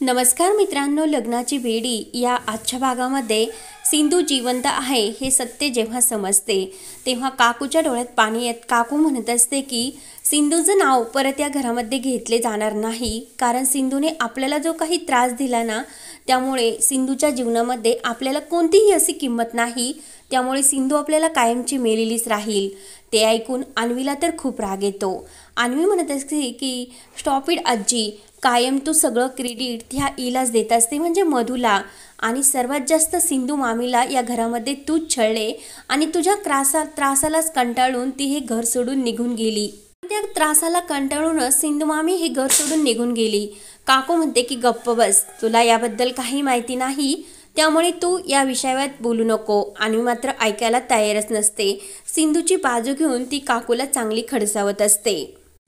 नमस्कार मित्रांनो, लग्नाची बेडी या आजच्या भागामध्ये सिंधू जिवंत आहे हे सत्य जेव्हा समजते तेव्हा काकूच्या डोळ्यात पाणी येत काकू म्हणत असते की सिंधूचं नाव परत या घरामध्ये घेतले जाणार नाही, कारण सिंधूने आपल्याला जो काही त्रास दिला ना त्यामुळे सिंधूच्या जीवनामध्ये आपल्याला कोणतीही अशी किंमत नाही, त्यामुळे सिंधू आपल्याला कायमची मेलेलीच राहील। ते ऐकून अन्वीला तर खूप राग येतो। अन्वी म्हणत असते की स्टॉप इट आजी, कायम तू सगळं क्रेडिट त्या ईलाच देत असते म्हणजे मधूला, आणि सर्वात जास्त सिंधू मामीला या घरामध्ये तूच छळले आणि तुझ्या त्रासालाच कंटाळून ती हे घर सोडून निघून गेली। त्या त्रासाला कंटाळूनच सिंधू मामी हे घर सोडून निघून गेली। काकू म्हणते की गप्प बस, तुला याबद्दल काही माहिती नाही त्यामुळे तू या विषयावर बोलू नको। अन्वी मात्र ऐकायला तयारच नसते। सिंधूची बाजू घेऊन ती काकूला चांगली खडसावत असते।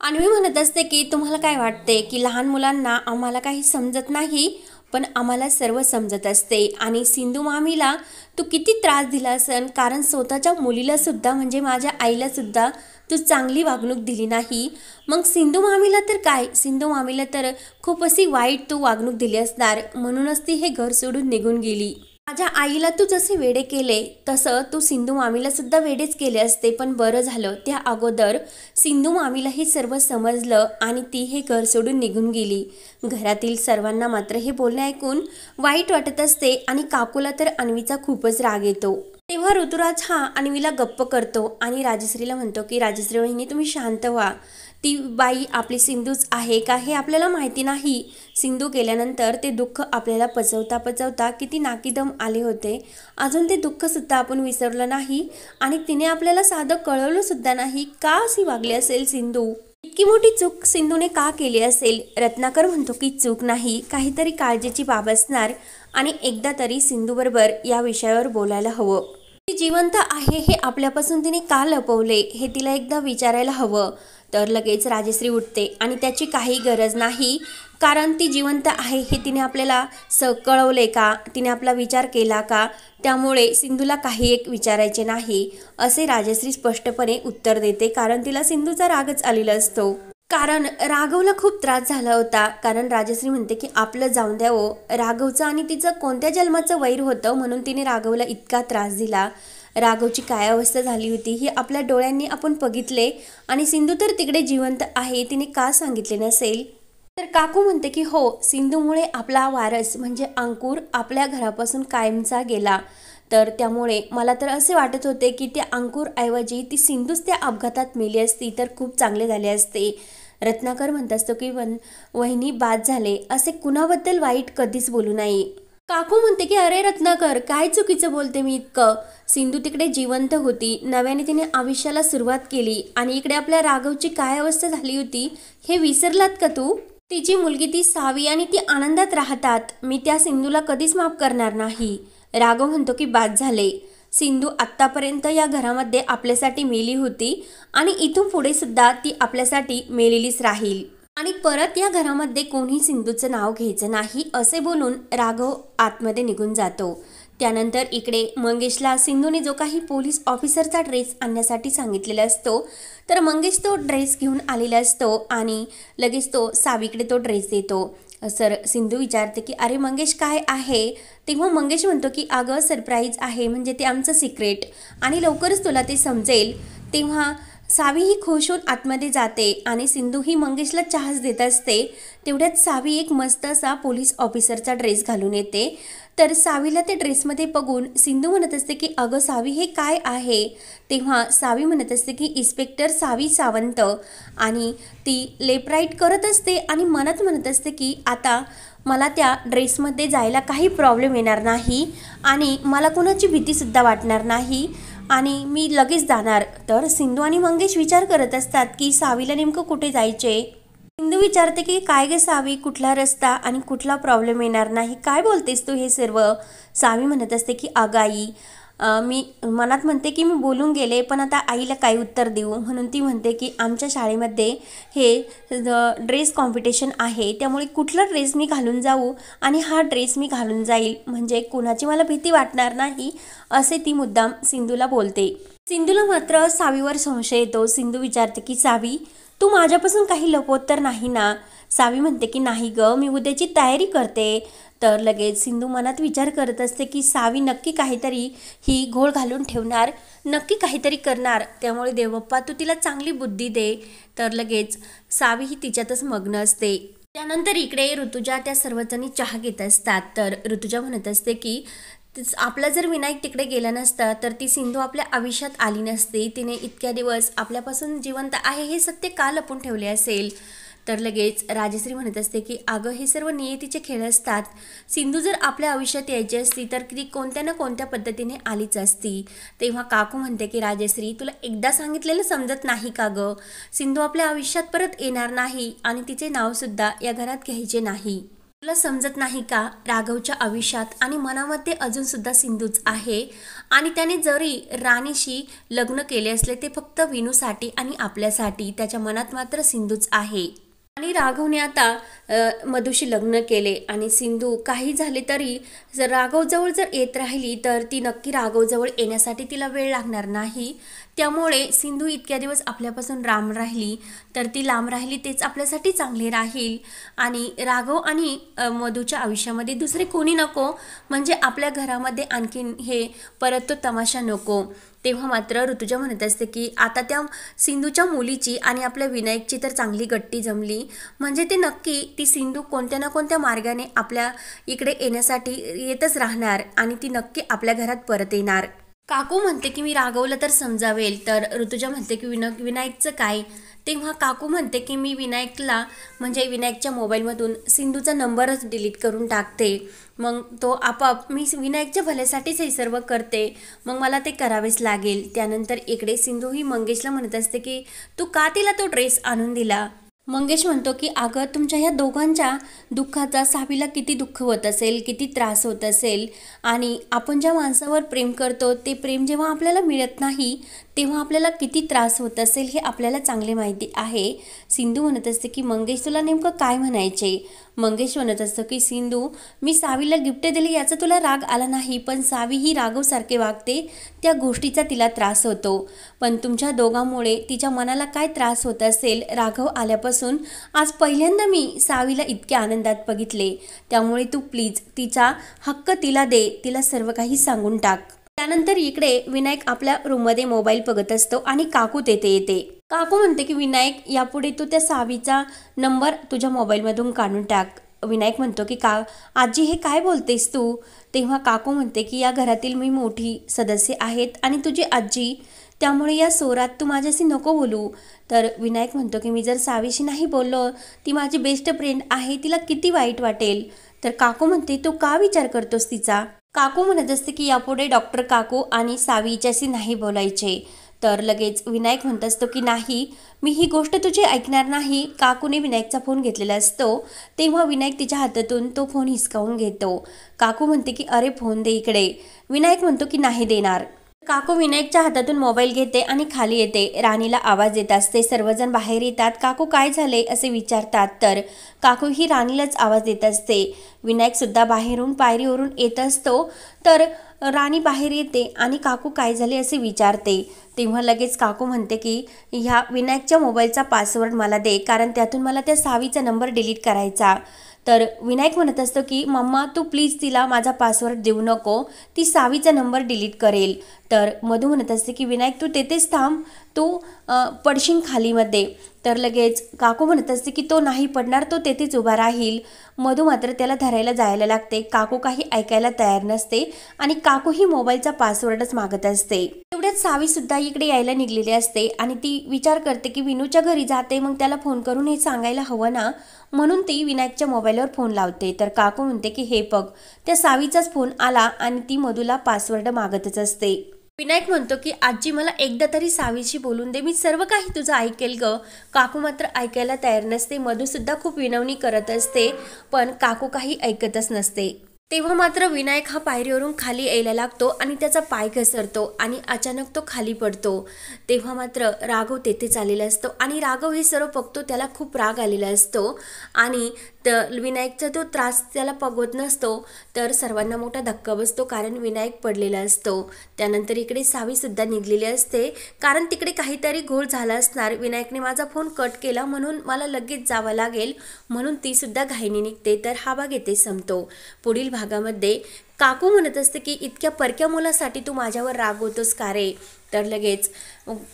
अन्वी म्हणत असते की तुम्हाला काय वाटते की लहान मुलांना आम्हाला काही समजत नाही, पण आम्हाला सर्व समजत असते। आणि सिंधू मामीला तू किती त्रास दिला असेल, कारण स्वतःच्या मुलीला सुद्धा म्हणजे माझ्या आईला सुद्धा तू चांगली वागणूक दिली नाही, मग सिंधू मामीला तर काय, सिंधू मामीला तर खूप अशी वाईट तू वागणूक दिली असणार, म्हणूनच ती हे घर सोडून निघून गेली। माझ्या आईला तू जसे वेडे केले तसं तू सिंधू मामीला सुद्धा वेडेच केले असते, पण बरं झालं त्या अगोदर सिंधू मामीला हे सर्व समजलं आणि ती हे घर सोडून निघून गेली। घरातील सर्वांना मात्र हे बोलणे ऐकून वाईट वाटत असते आणि काकूला तर अन्वीचा खूपच राग येतो। तेव्हा ऋतुराज हा अन्वीला गप्प करतो आणि राजश्रीला म्हणतो की राजश्री वहिनी तुम्ही शांत व्हा, ती बाई आपली सिंधूच आहे का हे आपल्याला माहिती नाही। सिंधू गेल्यानंतर ते दुःख आपल्याला पचवता पचवता किती नाकीदम आले होते, अजून ते दुःख सुद्धा आपण विसरलं नाही आणि तिने आपल्याला साधं कळवलं सुद्धा नाही। का अशी वागली असेल सिंधू, इतकी मोठी चूक सिंधूने का केली असेल? रत्नाकर म्हणतो की चूक नाही, काहीतरी काळजीची बाब असणार आणि एकदा तरी सिंधू बरोबर या विषयावर बोलायला हवं। ती जिवंत आहे हे आपल्यापासून तिने का लपवले हे तिला एकदा विचारायला हवं। तर लगेच राजश्री उठते आणि त्याची काही गरज नाही, कारण ती जिवंत आहे हे तिने आपल्याला कळवले का, तिने आपला विचार केला का, त्यामुळे सिंधूला काही एक विचारायचे नाही असे राजश्री स्पष्टपणे उत्तर देते, कारण तिला सिंधूचा रागच आलेला असतो। कारण राघवला खूप त्रास झाला होता, कारण राजश्री म्हणते की आपलं जाऊन द्यावं, राघवचं आणि तिचं कोणत्या जन्माचं वैर होतं म्हणून तिने राघवला इतका त्रास दिला। राघवची काय अवस्था झाली होती ही आपल्या डोळ्यांनी आपण बघितले आणि सिंधू तर तिकडे जिवंत आहे, तिने का सांगितले नसेल? तर काकू म्हणते की हो, सिंधूमुळे आपला वारस म्हणजे अंकुर आपल्या घरापासून कायमचा गेला, तर त्यामुळे मला तर असे वाटत होते की त्या अंकुर ऐवजी ती सिंधूच त्या अपघातात मेली असती तर खूप चांगले झाले असते। रत्नाकर म्हणत असतो की वहिनी बाद झाले, असे कुणाबद्दल वाईट कधीच बोलू नये। काकू म्हणते की अरे रत्नाकर, काय चुकीचं बोलते मी इतकं, सिंधू तिकडे जिवंत होती, नव्याने तिने आयुष्याला सुरुवात केली आणि इकडे आपल्या राघवची काय अवस्था झाली होती हे विसरलात का तू? तिची मुलगी ती सावी आणि ती आनंदात राहतात, मी त्या सिंधूला कधीच माफ करणार नाही। राघव म्हणतो की बाद झाले, सिंधू आत्तापर्यंत या घरामध्ये आपल्यासाठी मेली होती आणि इथून पुढे सुद्धा ती आपल्यासाठी मेलेलीच राहील आणि परत या घरामध्ये कोणी सिंधूचं नाव घ्यायचं नाही असे बोलून राघव आतमध्ये निघून जातो। त्यानंतर इकडे मंगेशला सिंधूने जो काही पोलीस ऑफिसरचा ड्रेस आणण्यासाठी सांगितलेला असतो, तर मंगेश तो ड्रेस घेऊन आलेला असतो आणि लगेच तो सावीकडे तो ड्रेस देतो। सर सिंधू विचारते की अरे मंगेश काय आहे, तेव्हा मंगेश म्हणतो की अगं सरप्राईज आहे, म्हणजे ते आमचं सिक्रेट आणि लवकरच तुला ते समजेल। तेव्हा सावी ही खुश होऊन आतमध्ये जाते आणि सिंधू ही मंगेशला चहाच देत असते, तेवढ्यात सावी एक मस्त असा पोलीस ऑफिसरचा ड्रेस घालून येते। तर सावीला त्या ड्रेसमध्ये बघून सिंधू म्हणत असते की अगं सावी हे काय आहे? तेव्हा सावी म्हणत असते की इन्स्पेक्टर सावी सावंत, आणि ती लेफ्ट राईट करत असते आणि मनात म्हणत असते की आता मला त्या ड्रेसमध्ये जायला काही प्रॉब्लेम येणार नाही आणि मला कोणाची भीतीसुद्धा वाटणार नाही आणि मी लगेच जाणार। तर सिंधू आणि मंगेश विचार करत असतात की सावीला नेमकं कुठे जायचे। सिंधू विचारते की काय गे सावी, कुठला रस्ता आणि कुठला प्रॉब्लेम येणार नाही, काय बोलतेस तू हे सर्व? सावी म्हणत असते की अगाई, मी मनात म्हणते की मी बोलून गेले, पण आता आईला काय उत्तर देऊ, म्हणून ती म्हणते की आमच्या शाळेमध्ये हे ड्रेस कॉम्पिटिशन आहे, त्यामुळे कुठला ड्रेस मी घालून जाऊ आणि हा ड्रेस मी घालून जाईल म्हणजे कोणाची मला भीती वाटणार नाही असे ती मुद्दाम सिंधूला बोलते। सिंधूला मात्र सावीवर संशय येतो। सिंधू विचारते की सावी, तू माझ्यापासून काही लपवत तर नाही ना? सावी म्हणते की नाही ग, मी उद्याची तयारी करते. तर लगेच सिंधू मनात विचार करत असते की सावी नक्की काहीतरी ही घोळ घालून ठेवणार, नक्की काहीतरी करणार, त्यामुळे देवबाप्पा तू तिला चांगली बुद्धी दे. तर लगेच सावी ही तिच्यातच मग्न असते. त्यानंतर इकडे ऋतुजा त्या सर्वजणी चहा घेत असतात. तर ऋतुजा म्हणत असते की आपला जर विनायक तिकडे गेला नसता तर ती सिंधू आपल्या आयुष्यात आली नसती. तिने इतक्या दिवस आपल्यापासून जिवंत आहे हे सत्य का लपून ठेवले असेल. तर लगेच राजश्री म्हणत असते की अगं, हे सर्व नियतीचे खेळ असतात. सिंधू जर आपल्या आयुष्यात यायची असती तर ती कोणत्या ना कोणत्या पद्धतीने आलीच असती. तेव्हा काकू म्हणते की राजश्री, तुला एकदा सांगितलेलं समजत नाही का गं? सिंधू आपल्या आयुष्यात परत येणार नाही आणि तिचे नावसुद्धा या घरात घ्यायचे नाही. तुला समजत नाही का? राघवच्या आयुष्यात आणि मनामध्ये अजून सुद्धा सिंधूच आहे आणि त्याने जरी राणीशी लग्न केले असले ते फक्त विनूसाठी आणि आपल्यासाठी, त्याच्या मनात मात्र सिंधूच आहे. आणि राघवने आता मधुशी लग्न केले आणि सिंधू काही झाले तरी जर राघवजवळ जर येत राहिली तर ती नक्की राघवजवळ येण्यासाठी तिला वेळ लागणार नाही. त्यामुळे सिंधू इतक्या दिवस आपल्यापासून लांब राहिली तर ती लांब राहिली तेच आपल्यासाठी चांगले राहील. आणि राघव आणि मधूच्या आयुष्यामध्ये दुसरे कोणी नको, म्हणजे आपल्या घरामध्ये आणखीन हे परत तो तमाशा नको. तेव्हा मात्र ऋतुजा म्हणत असते की आता त्या सिंधूच्या मुलीची आणि आपल्या विनायकची तर चांगली गट्टी जमली, म्हणजे ते नक्की ती सिंधू कोणत्या ना कोणत्या मार्गाने आपल्या इकडे येण्यासाठी येतच राहणार आणि ती नक्की आपल्या घरात परत येणार. काकू म्हणते की मी राघवला तर समजावेल. तर ऋतुजा म्हणते की विनायकचं काय? तेव्हा काकू म्हणते की मी विनायकला म्हणजे विनायकच्या मोबाईलमधून सिंधूचा नंबरच डिलीट करून टाकते, मग तो आपाप, मी विनायकच्या भल्यासाठीच हे सर्व करते, मग मला ते करावेच लागेल. त्यानंतर इकडे सिंधू ही मंगेशला म्हणत असते की तू का तिला तो ड्रेस आणून दिला? मंगेश म्हणतो की अगं, तुमच्या ह्या दोघांच्या दुःखाचा सावीला किती दुःख होत असेल, किती त्रास होत असेल आणि आपण ज्या माणसावर प्रेम करतो ते प्रेम जेव्हा आपल्याला मिळत नाही तेव्हा आपल्याला किती त्रास होत असेल हे आपल्याला चांगले माहिती आहे. सिंधू म्हणत असते की मंगेश, तुला नेमकं काय म्हणायचे? मंगेश म्हणत असतं की सिंधू, मी सावीला गिफ्ट दिली याचा तुला राग आला नाही, पण सावी ही राघवसारखे वागते त्या गोष्टीचा तिला त्रास होतो. पण तुमच्या दोघांमुळे तिच्या मनाला काय त्रास होत असेल, राघव आल्यापासून आज पहिल्यांदा मी सावीला इतक्या आनंदात बघितले, त्यामुळे तू प्लीज तिचा हक्क तिला दे, तिला सर्व काही सांगून टाक. त्यानंतर इकडे विनायक आपल्या रूममध्ये मोबाईल बघत असतो आणि काकू तेथे येते. काकू म्हणते की विनायक, यापुढे तू त्या सावीचा नंबर तुझ्या मोबाईलमधून काढून टाक. विनायक म्हणतो की का आजी, हे काय बोलतेस तू? तेव्हा काकू म्हणते की या घरातील मी मोठी सदस्य आहेत आणि तुझी आजी, त्यामुळे या सोरात तू माझ्याशी नको बोलू. तर विनायक म्हणतो की मी जर सावीशी नाही बोललो, ती माझी बेस्ट फ्रेंड आहे, तिला किती वाईट वाटेल. तर काकू म्हणते तू का विचार करतोस तिचा? काकू म्हणत असते की यापुढे डॉक्टर काकू आणि सावी हिच्याशी नाही बोलायचे. तर लगेच विनायक म्हणत असतो की नाही, मी ही गोष्ट तुझी ऐकणार नाही. काकूने विनायकचा फोन घेतलेला असतो तेव्हा विनायक तिच्या हातातून तो फोन हिसकावून घेतो. काकू म्हणते की अरे फोन दे इकडे. विनायक म्हणतो की नाही देणार. काकू विनायकच्या हातातून मोबाईल घेते आणि खाली येते. राणीला आवाज येत असते. सर्वजण बाहेर येतात. काकू काय झाले असे विचारतात. तर काकू ही राणीलाच आवाज देत असते. विनायक सुद्धा बाहेरून पायरीवरून येत असतो. तर राणी बाहेर येते आणि काकू काय झाले असे विचारते. तेव्हा लगेच काकू म्हणते की ह्या विनायकच्या मोबाईलचा पासवर्ड मला दे, कारण त्यातून मला त्या सावीचा नंबर डिलीट करायचा. तर विनायक म्हणत असतो की मम्मा, तू प्लीज तिला माझा पासवर्ड देऊ नको, ती सावीचा नंबर डिलीट करेल. तर मधू म्हणत असते की विनायक तू तेथेच थांब, तू पडशील खालीमध्ये. तर लगेच काकू म्हणत असते की तो नाही पडणार, तो तेथेच उभा राहील. मधू मात्र त्याला धरायला जायला लागते. काकू काही ऐकायला तयार नसते आणि काकू ही मोबाईलचा पासवर्डच मागत असते. तेवढ्यात सावी सुद्धा इकडे यायला निघलेली असते आणि ती विचार करते की विनूच्या घरी जाते, मग त्याला फोन करून हे सांगायला हवं ना, म्हणून ती विनायकच्या मोबाईलवर फोन लावते. तर काकू म्हणते की हे बघ, त्या सावीचाच फोन आला आणि ती मधूला पासवर्ड मागतच असते. विनायक म्हणतो की आजी, मला एकदा तरी सावीशी बोलून दे, मी सर्व काही तुझं ऐकेल ग. काकू मात्र ऐकायला तयार नसते. मधू सुद्धा खूप विनवणी करत असते पण काकू काही ऐकतच नसते. तेव्हा मात्र विनायक हा पायरीवरून खाली यायला लागतो आणि त्याचा पाय घसरतो आणि अचानक तो खाली पडतो। तेव्हा मात्र राघव तेथेच आलेला असतो आणि राघव हे सर्व बघतो, त्याला खूप राग आलेला असतो आणि विनायकचा तो त्रास त्याला पगवत नसतो, तर सर्वांना मोठा धक्का बसतो कारण विनायक पडलेला असतो। त्यानंतर इकडे सावीसुद्धा निघलेली असते कारण तिकडे काहीतरी घोळ झाला असणार, विनायकने माझा फोन कट केला म्हणून मला लगेच जावं लागेल म्हणून ती सुद्धा घाईने निघते। तर हा भाग येथे संपतो। पुढील भागामध्ये काकू म्हणत असते की इतक्या परक्या मुलासाठी तू माझ्यावर रागवतोस का रे? तर लगेच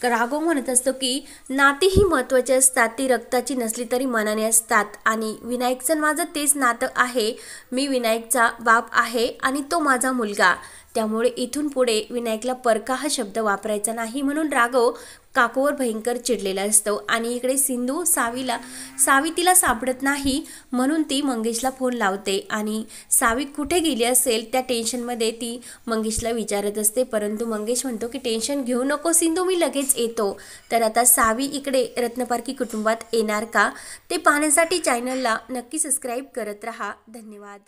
राघव म्हणत असतो की नाती ही महत्त्वाची असतात, ती रक्ताची नसली तरी मनाने असतात आणि विनायकचं माझं तेच नातं आहे। मी विनायकचा बाप आहे आणि तो माझा मुलगा, त्यामुळे इथून पुढे विनायकला परका हा शब्द वापरायचा नाही म्हणून राघव काकूवर भयंकर चिडलेला असतो। आणि इकडे सिंधू सावी तिला सापडत नाही म्हणून ती मंगेशला फोन लावते आणि सावी कुठे गेली असेल त्या टेन्शनमध्ये ती मंगेशला विचारत असते, परंतु मंगेश म्हणतो की टेन्शन घेऊ नको सिंधू, मी लगेच येतो। तर आता सावी इकडे रत्नपारखी कुटुंबात येणार का ते पाहण्यासाठी चॅनलला नक्की सबस्क्राईब करत रहा। धन्यवाद।